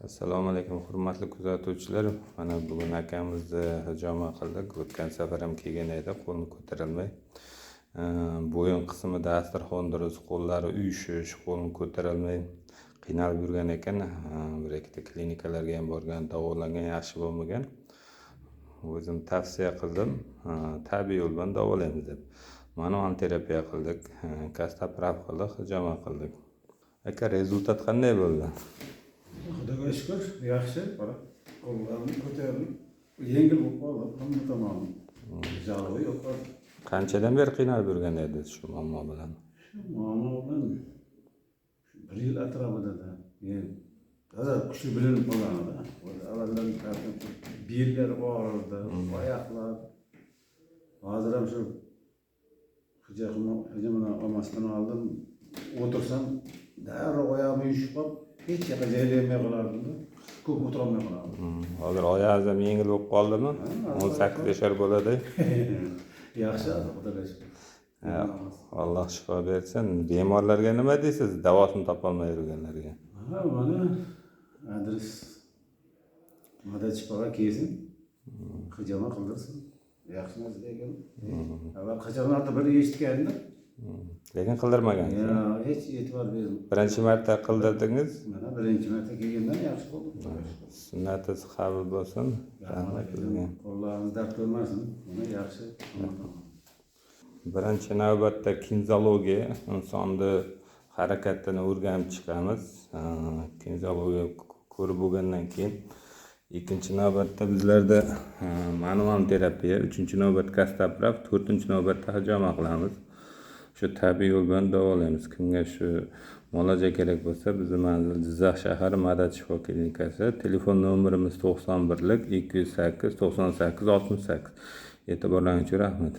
Assalomu alaykum hurmatli kuzatuvchilar. Mana bugun akamizni hijoma qildik. O'tgan safar ham kelgan edi, qo'lni ko'tarilmay. Bo'yin qismi dasturxon durust, qo'llari uyushish, qo'lni ko'tarilmay qiynalib yurgan ekan. Bir ikkita klinikalarga ham borgan, davolangan, yaxshi bo'lmagan. O'zim tavsiya qildim, tabiiy yo'l bilan davolaymiz deb. Manual terapiya qildik, kastapraf qildik, hijoma qildik. Aka, rezultat qanday bo'ldi? Xudoga shukr, yaxshi. Qo'llarimni ko'tardim. Yengil bo'lib qoldi, hamma tomoni. Jalg'i yo'q. Qanchadan beri qiynalib yurgan edingiz shu muammo bilan? Shu muammo bilan 1 yil atrofida g'azab kuchli bilinib qolgan edi. Avvaldan bellar og'rirdi, oyoqlar. Hozir ham shu hijomani olmasdan oldin o'tirsam, darrov oyog'im uyushib qolib, hech yoqqa joylayolmay qolardim. Ko'p o'tirolmay qolardim. Hozir oyog'ingiz ham yengil bo'lib qoldimi? 18 yashar bo'ladi. Yaxshi, xudoga shukr. Alloh shifo bersin. Bemorlarga nima deysiz? Davosini topolmay yurganlarga. Mana adres Madachpaga kelsin. Hijoma qildirsin. Yaxshi narsa ekan. Avval qachonlardir bir eshitgandim. Lekin qildirmagan. Yo'q, hech e'tibor bermadim. Birinchi marta qildirdingiz. Mana birinchi marta kelgandan yaxshi bo'ldi. Sunnatingiz qabul bo'lsin. Rahmat sizga. Qo'llaringiz dard ko'rmasin. Mana yaxshi. Birinchi navbatda kinezologiya, insonni harakatini o'rganib chiqamiz. Kinezologiya ko'rib bo'lgandan keyin ikkinchi navbatda bizlarda manual terapiya, uchinchi navbat kastapraf, to'rtinchi navbatda hijoma qilamiz. Shu tabiiy yo'l bilan davolaymiz. Kimga shu muolaja kerak bo'lsa, bizning manzil Jizzax shahri Madad shifo klinikasi. Telefon nomerimiz 91lik 208 98 68. E'tiborlaringiz uchun rahmat.